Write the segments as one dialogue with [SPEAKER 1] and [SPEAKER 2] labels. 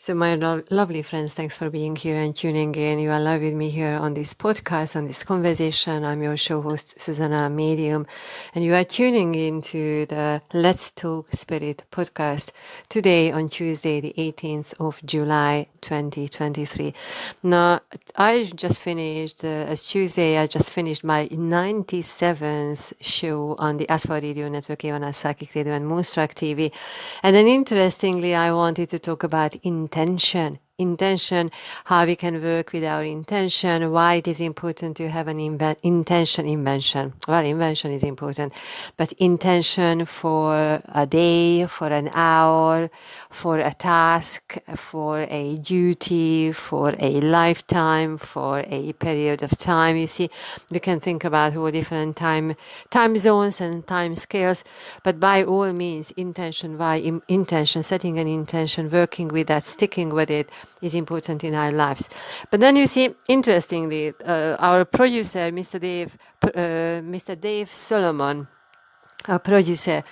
[SPEAKER 1] So, my lovely friends, thanks for being here and tuning in. You are live with me here on this podcast, on this conversation. I'm your show host, Zsuzsanna Medium, and you are tuning into the Let's Talk Spirit podcast today on Tuesday, the 18th of July, 2023. Now, I just finished, as Tuesday, I just finished my 97th show on the Aspa Radio Network, Ivana Psychic Radio and Moonstruck TV. And then interestingly, I wanted to talk about intention, how we can work with our intention, why it is important to have an invention. Well, invention is important, but intention for a day, for an hour, for a task, for a duty, for a lifetime, for a period of time. You see, we can think about all different time zones and time scales, but by all means, intention, setting an intention, working with that, sticking with it is important in our lives. But then you see, interestingly, our producer, Mr. Dave Solomon, our producer,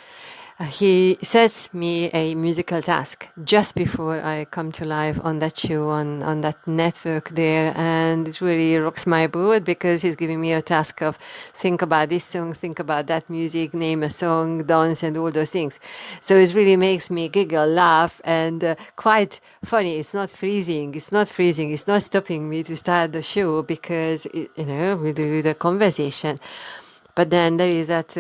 [SPEAKER 1] he sets me a musical task just before I come to live on that show, on that network there, and it really rocks my boat because he's giving me a task of think about this song, think about that music, name a song, dance, and all those things. So it really makes me giggle, laugh, and quite funny. It's not freezing. It's not stopping me to start the show because, we do the conversation. But then there is that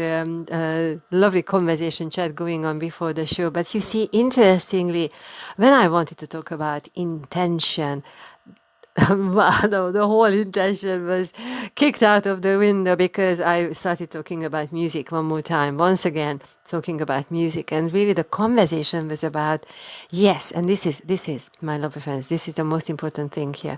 [SPEAKER 1] lovely conversation chat going on before the show. But you see, interestingly, when I wanted to talk about intention, the whole intention was kicked out of the window because I started talking about music one more time. Once again, talking about music. And really the conversation was about, yes, and this is, my lovely friends, this is the most important thing here,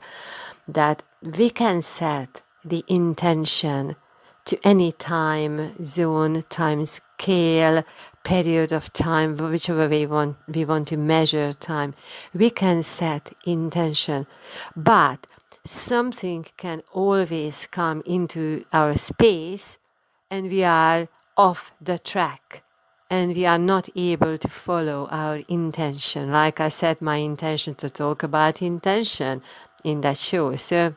[SPEAKER 1] that we can set the intention to any time zone, time scale, period of time, whichever way we want to measure time. We can set intention, but something can always come into our space and we are off the track and we are not able to follow our intention. Like I said, my intention to talk about intention in that show. So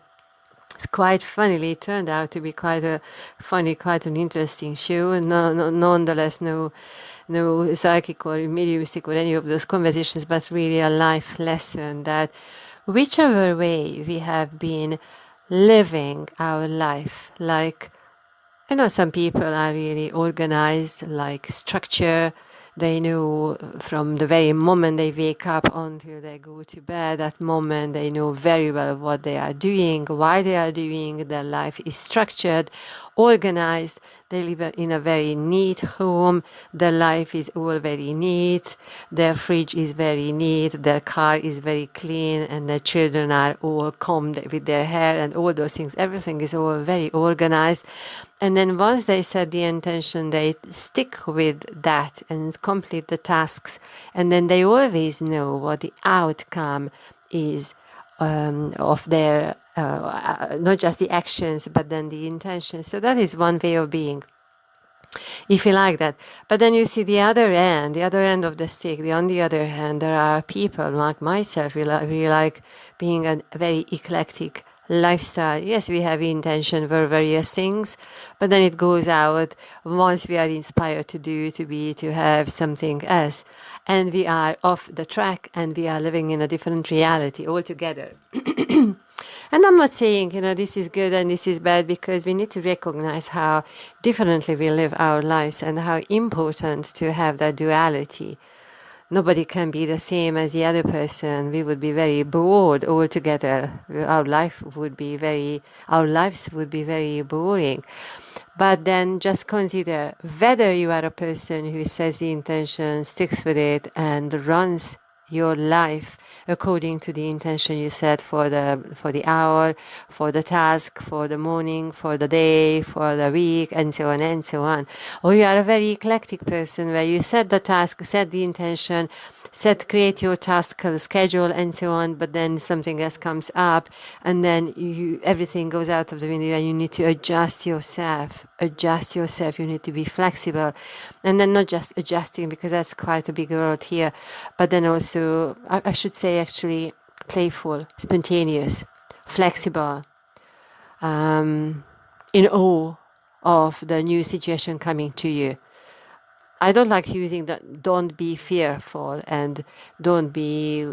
[SPEAKER 1] quite funnily, it turned out to be quite an interesting show. And nonetheless, no psychic or mediumistic or any of those conversations, but really a life lesson that whichever way we have been living our life, like, some people are really organized, like structure. They know from the very moment they wake up until they go to bed, that moment they know very well what they are doing, why they are doing. Their life is structured, organized. They live in a very neat home. Their life is all very neat. Their fridge is very neat. Their car is very clean. And their children are all combed with their hair and all those things. Everything is all very organized. And then once they set the intention, they stick with that and complete the tasks. And then they always know what the outcome is of their, not just the actions, but then the intention. So that is one way of being, if you like that. But then you see the other end of the stick. On the other hand, there are people like myself, we like being a very eclectic lifestyle. Yes, we have intention for various things, but then it goes out once we are inspired to have something else, and we are off the track and we are living in a different reality altogether. And I'm not saying, this is good and this is bad, because we need to recognize how differently we live our lives and how important to have that duality. Nobody can be the same as the other person. We would be very bored altogether. Our lives would be very boring. But then just consider whether you are a person who sets the intention, sticks with it, and runs your life according to the intention you set for the hour, for the task, for the morning, for the day, for the week, and so on and so on. Or you are a very eclectic person where you set the task, set the intention, create your task schedule and so on, but then something else comes up and then everything goes out of the window and you need to adjust yourself. You need to be flexible, and then not just adjusting, because that's quite a big word here, but then also so I should say actually playful, spontaneous, flexible, in awe of the new situation coming to you. I don't like using that, don't be fearful and don't be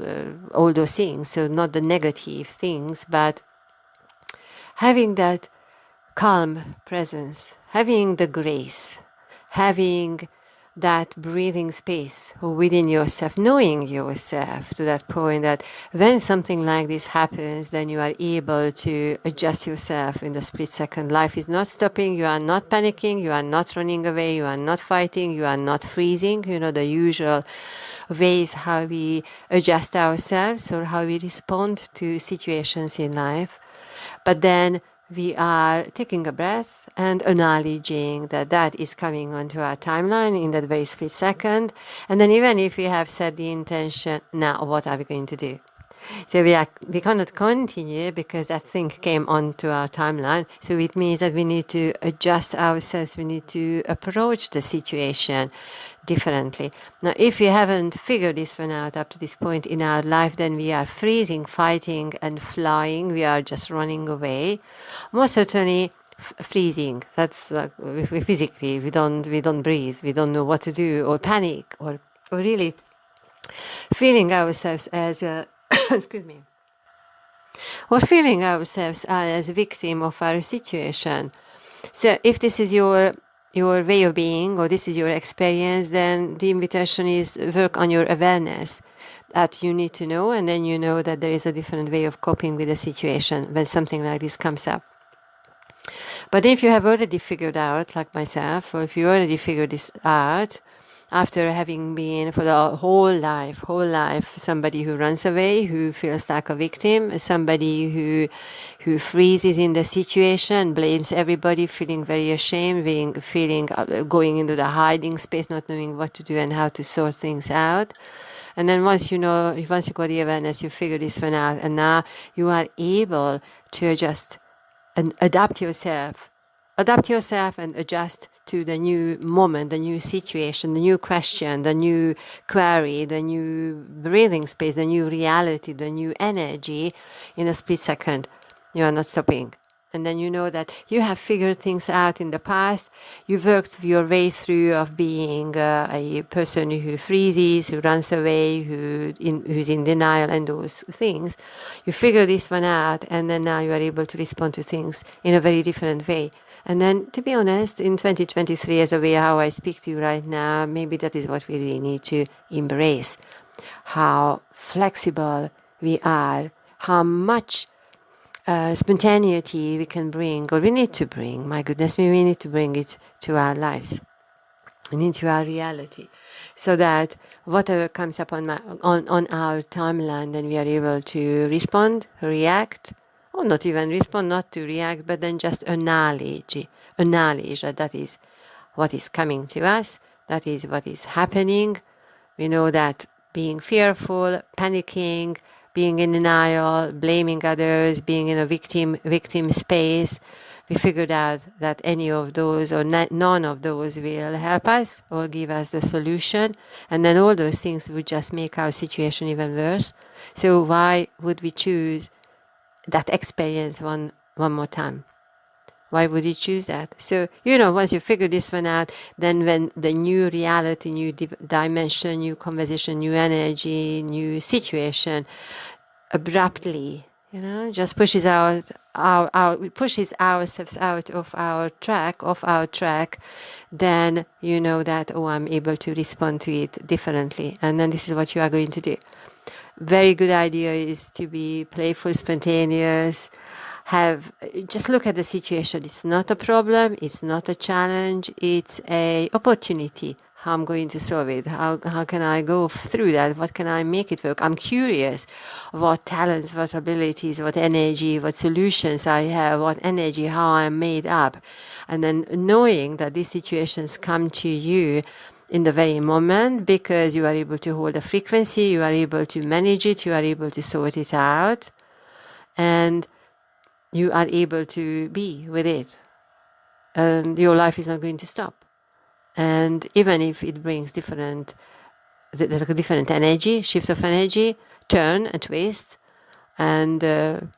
[SPEAKER 1] all those things, so not the negative things, but having that calm presence, having the grace, having that breathing space within yourself, knowing yourself to that point that when something like this happens, then you are able to adjust yourself in the split second. Life is not stopping, you are not panicking, you are not running away, you are not fighting, you are not freezing, the usual ways how we adjust ourselves or how we respond to situations in life. But then we are taking a breath and acknowledging that that is coming onto our timeline in that very split second. And then even if we have set the intention, now what are we going to do? So we cannot continue because that thing came onto our timeline. So it means that we need to adjust ourselves. We need to approach the situation differently. Now, if we haven't figured this one out up to this point in our life, then we are freezing, fighting, and flying. We are just running away. Most certainly, freezing. That's physically. We don't breathe. We don't know what to do, or panic, or really feeling ourselves as a excuse me, or feeling ourselves as a victim of our situation. So if this is your way of being, or this is your experience, then the invitation is work on your awareness that you need to know, and then you know that there is a different way of coping with a situation when something like this comes up. But if you have already figured out, like myself, or if you already figured this out, after having been for the whole life, somebody who runs away, who feels like a victim, somebody who freezes in the situation, blames everybody, feeling very ashamed, feeling going into the hiding space, not knowing what to do and how to sort things out. And then once you got the awareness, you figure this one out, and now you are able to adjust and adapt yourself and adjust to the new moment, the new situation, the new question, the new query, the new breathing space, the new reality, the new energy in a split second. You are not stopping. And then you know that you have figured things out in the past. You worked your way through of being a person who freezes, who runs away, who's in denial, and those things. You figure this one out, and then now you are able to respond to things in a very different way. And then, to be honest, in 2023, as a way how I speak to you right now, maybe that is what we really need to embrace. How flexible we are, how much spontaneity we can bring, or we need to bring. My goodness me, we need to bring it to our lives and into our reality, so that whatever comes up on our timeline, then we are able to respond, react, or not even respond, not to react, but then just acknowledge that that is what is coming to us, that is what is happening. We know that being fearful, panicking, being in denial, blaming others, being in a victim space, we figured out that any of those or none of those will help us or give us the solution, and then all those things would just make our situation even worse. So why would we choose that experience one more time? Why would you choose that? So, once you figure this one out, then when the new reality, new dimension, new conversation, new energy, new situation abruptly, just pushes pushes ourselves out of our track, then you know that, I'm able to respond to it differently. And then this is what you are going to do. Very good idea is to be playful, spontaneous, just look at the situation. It's not a problem, it's not a challenge, it's a opportunity. How I'm going to solve it, how can I go through that, what can I make it work? I'm curious what talents, what abilities, what energy, what solutions I have, what energy, how I'm made up. And then knowing that these situations come to you in the very moment, because you are able to hold a frequency, you are able to manage it, you are able to sort it out, and you are able to be with it, and your life is not going to stop. And even if it brings different a different energy, shift of energy, turn and twist, and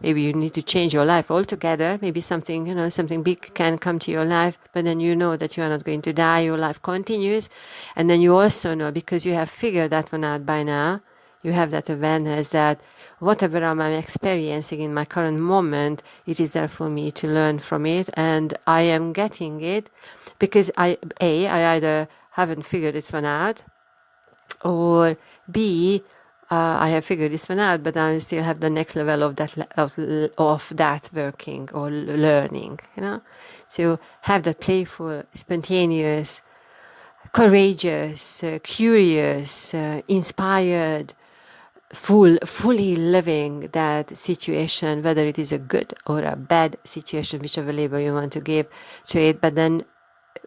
[SPEAKER 1] maybe you need to change your life altogether. Maybe something, something big can come to your life, but then you know that you are not going to die, your life continues. And then you also know, because you have figured that one out by now, you have that awareness that whatever I'm experiencing in my current moment, it is there for me to learn from it, and I am getting it because I either haven't figured this one out, or B, I have figured this one out, but I still have the next level of that working or learning. So have that playful, spontaneous, courageous, curious, inspired, fully living that situation, whether it is a good or a bad situation, whichever label you want to give to it. But then,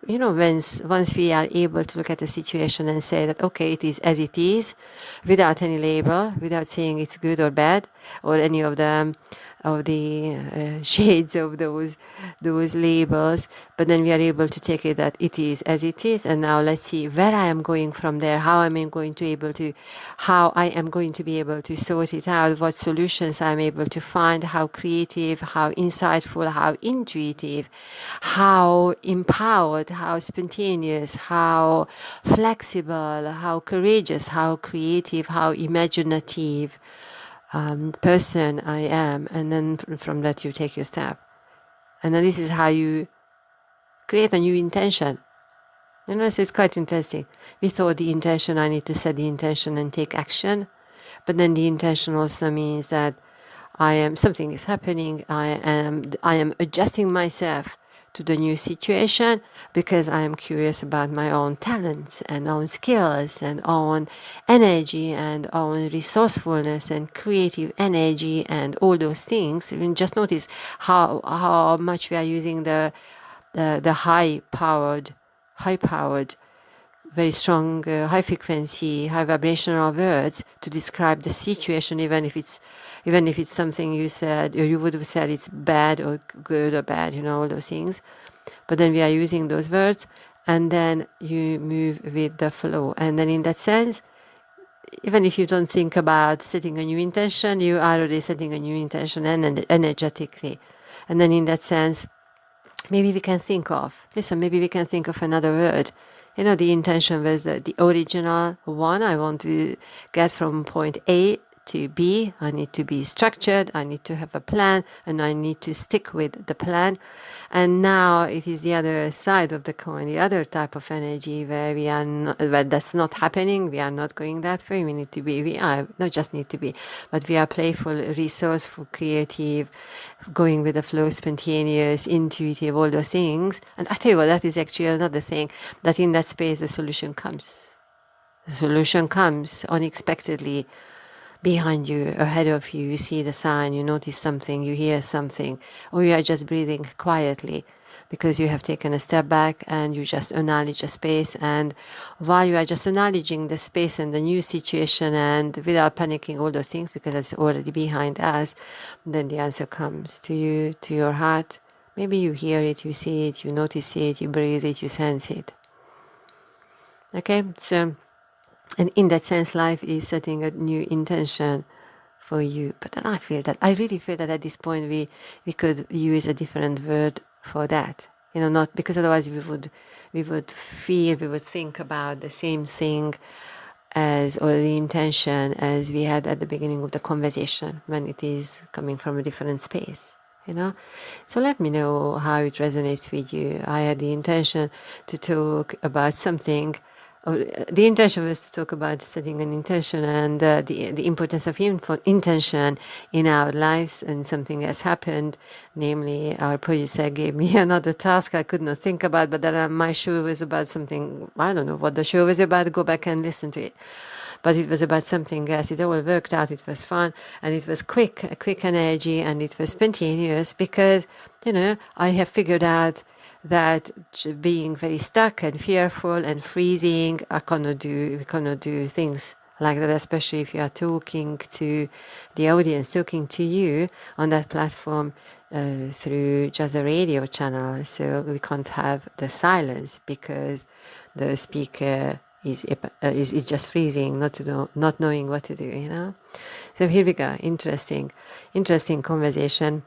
[SPEAKER 1] once we are able to look at the situation and say that, okay, it is as it is, without any label, without saying it's good or bad, or any of the shades of those labels, but then we are able to take it that it is as it is, and now let's see where I am going from there, how I am going to be able to sort it out, what solutions I'm able to find, how creative, how insightful, how intuitive, how empowered, how spontaneous, how flexible, how courageous, how creative, how imaginative person I am. And then from that you take your step. And then this is how you create a new intention. So it's quite interesting. We thought the intention, I need to set the intention and take action. But then the intention also means that something is happening. I am adjusting myself to the new situation because I am curious about my own talents and own skills and own energy and own resourcefulness and creative energy and all those things. I mean, just notice how much we are using the high-powered, very strong, high frequency, high vibrational words to describe the situation, even if it's something you said, or you would have said it's bad or good or bad, all those things. But then we are using those words, and then you move with the flow. And then in that sense, even if you don't think about setting a new intention, you are already setting a new intention energetically. And then in that sense, maybe we can think of another word. The intention was the original one. I want to get from point A to B. I need to be structured. I need to have a plan, and I need to stick with the plan. And now it is the other side of the coin, the other type of energy where where that's not happening. We are not going that way. We are not just need to be, but we are playful, resourceful, creative, going with the flow, spontaneous, intuitive, all those things. And I tell you what, that is actually another thing, that in that space the solution comes. The solution comes unexpectedly behind you, ahead of you. You see the sign, you notice something, you hear something, or you are just breathing quietly because you have taken a step back and you just acknowledge a space. And while you are just acknowledging the space and the new situation, and without panicking, all those things, because it's already behind us, then the answer comes to you, to your heart. Maybe you hear it, you see it, you notice it, you breathe it, you sense it. Okay, so, and in that sense, life is setting a new intention for you. But then I really feel that at this point we could use a different word for that. Not because otherwise we would think about the same thing or the intention as we had at the beginning of the conversation, when it is coming from a different space. So let me know how it resonates with you. I had the intention to talk about something. The intention was to talk about setting an intention and the importance of intention in our lives, and something has happened. Namely, our producer gave me another task I could not think about, but then my show was about something, I don't know what the show was about, go back and listen to it. But it was about something else. It all worked out, it was fun, and it was quick energy, and it was spontaneous because, I have figured out that being very stuck and fearful and freezing, we cannot do things like that, especially if you are talking to the audience, talking to you on that platform through just a radio channel. So we can't have the silence because the speaker is just freezing, not knowing what to do, So here we go. Interesting conversation.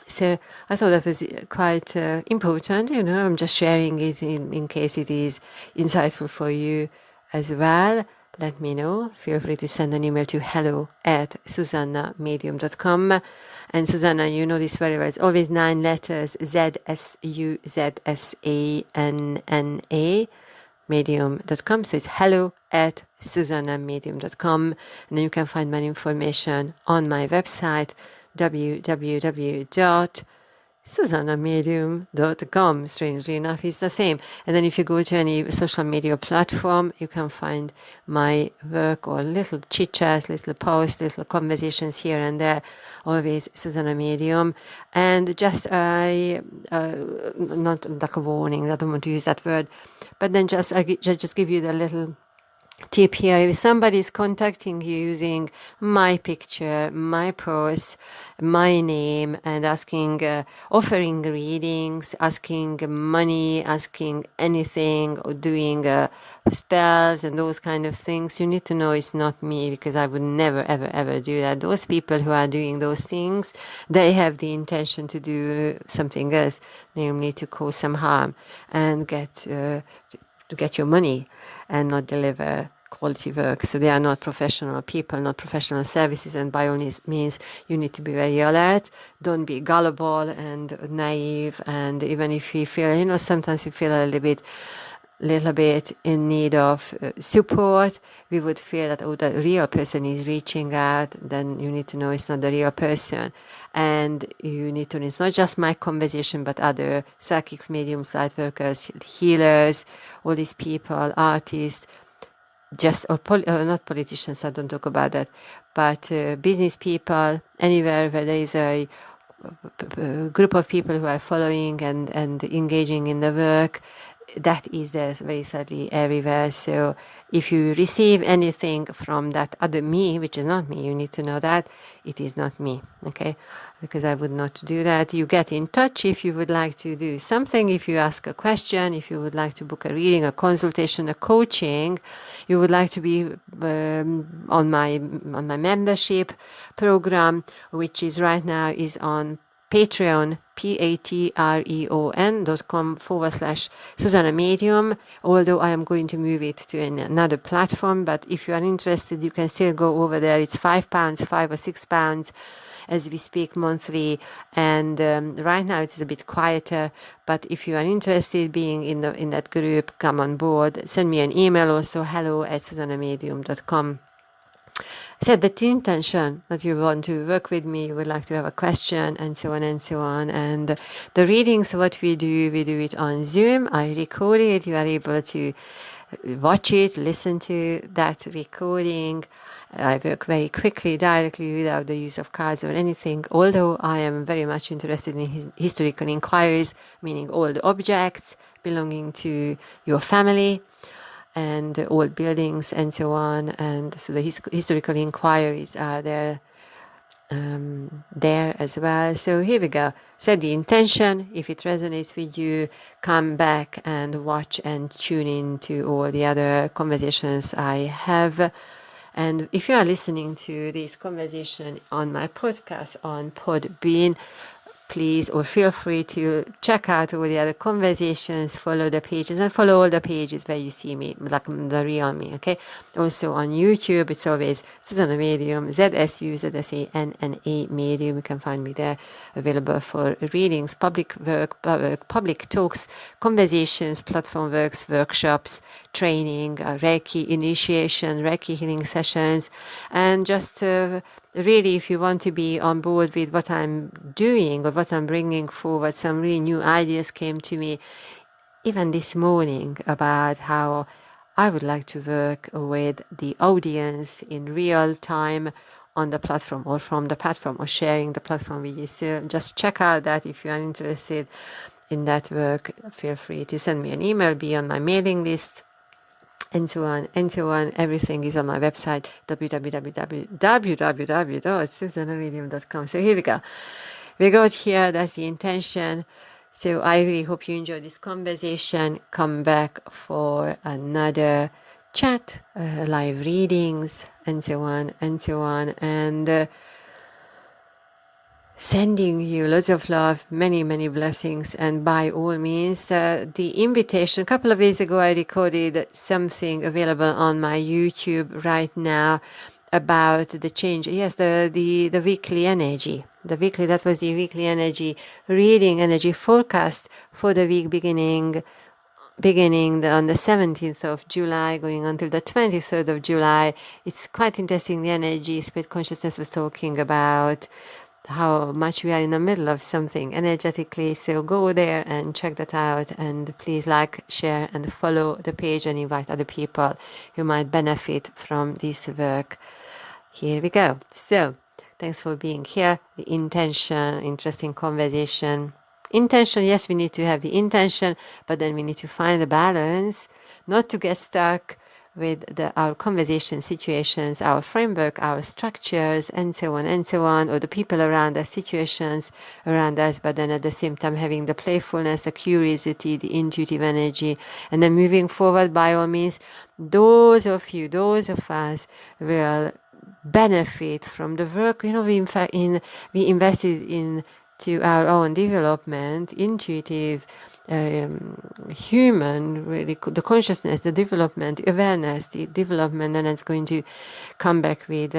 [SPEAKER 1] So I thought that was quite important, I'm just sharing it in case it is insightful for you as well. Let me know. Feel free to send an email to hello@zsuzannamedium.com. And Zsuzsanna, you know this very well. It's always 9 letters, ZSUZSANNA, medium.com. So it's hello@zsuzannamedium.com. And then you can find my information on my website, www.zsuzannamedium.com. Strangely enough, it's the same. And then if you go to any social media platform, you can find my work or little chit-chats, little posts, little conversations here and there. Always Zsuzsanna Medium. And just not like a warning, I don't want to use that word, but then just give you the little tip here. If somebody is contacting you using my picture, my post, my name, and asking, offering readings, asking money, asking anything, or doing spells and those kind of things, you need to know it's not me, because I would never, ever, ever do that. Those people who are doing those things, they have the intention to do something else, namely to cause some harm and to get your money and not deliver quality work. So they are not professional people, not professional services, and by all means you need to be very alert. Don't be gullible and naive, and even if you feel, sometimes you feel a little bit in need of support, we would feel that, the real person is reaching out, then you need to know it's not the real person. And you need to know it's not just my conversation, but other psychics, mediums, light workers, healers, all these people, artists, not politicians, I don't talk about that, but business people, anywhere where there is a group of people who are following and engaging in the work, that is there very sadly everywhere. So if you receive anything from that other me, which is not me, you need to know that it is not me, okay? Because I would not do that. You get in touch if you would like to do something, if you ask a question, if you would like to book a reading, a consultation, a coaching, you would like to be on my membership program, which is right now is on Patreon, patreon.com/Zsuzsanna Medium, although I am going to move it to another platform. But if you are interested, you can still go over there. It's £5, £5 or £6 as we speak monthly. And right now it is a bit quieter. But if you are interested being in that group, come on board. Send me an email also, hello@zsuzannamedium.com. Set the intention that you want to work with me, you would like to have a question, and so on and so on. And the readings, what we do it on Zoom. I record it. You are able to watch it, listen to that recording. I work very quickly, directly, without the use of cards or anything, although I am very much interested in historical inquiries, meaning all the objects belonging to your family and old buildings and so on. And so the historical inquiries are there as well. So here we go. Set the intention. If it resonates with you, come back and watch and tune in to all the other conversations I have. And if you are listening to this conversation on my podcast on Podbean, please or feel free to check out all the other conversations, follow the pages, and follow all the pages where you see me, like the real me, okay? Also on YouTube, it's always Zsuzsanna Medium, ZSUZSANNA Medium. You can find me there, available for readings, public work, public talks, conversations, platform works, workshops, training, Reiki initiation, Reiki healing sessions, and just really, if you want to be on board with what I'm doing or what I'm bringing forward, some really new ideas came to me even this morning about how I would like to work with the audience in real time on the platform or from the platform or sharing the platform with you. So just check out that if you are interested in that work. Feel free to send me an email, be on my mailing list, and so on and so on. Everything is on my website, www.zsuzannamedium.com. So here we go. We got here, that's the intention. So I really hope you enjoyed this conversation. Come back for another chat, live readings, and so on and so on. And sending you lots of love, many, many blessings. And by all means, the invitation, a couple of days ago, I recorded something available on my YouTube right now about the change. Yes, the weekly energy. That was the weekly energy reading, energy forecast for the week beginning on the 17th of July, going until the 23rd of July. It's quite interesting. The energy, spirit consciousness was talking about how much we are in the middle of something energetically. So go there and check that out, and please like, share, and follow the page, and invite other people who might benefit from this work. Here we go. So thanks for being here. The intention, interesting conversation. Intention, yes, we need to have the intention, but then we need to find the balance, not to get stuck with our conversation situations, our framework, our structures, and so on, or the people around us, situations around us, but then at the same time having the playfulness, the curiosity, the intuitive energy, and then moving forward. By all means, those of us will benefit from the work. We invested into our own development, intuitive, human, really, the consciousness, the development, awareness, the development, and it's going to come back with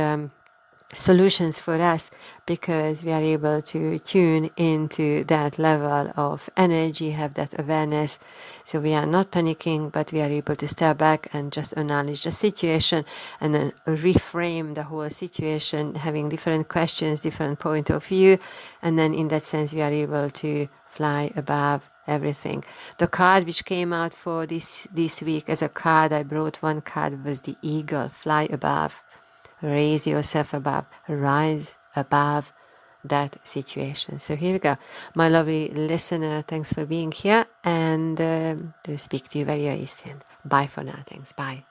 [SPEAKER 1] solutions for us, because we are able to tune into that level of energy, have that awareness. So we are not panicking, but we are able to step back and just acknowledge the situation, and then reframe the whole situation, having different questions, different point of view, and then in that sense we are able to fly above everything. The card which came out for this week as a card, I brought one card, was the eagle. Fly above, raise yourself above, rise above that situation. So here we go, my lovely listener. Thanks for being here, and speak to you very, very soon. Bye for now. Thanks. Bye.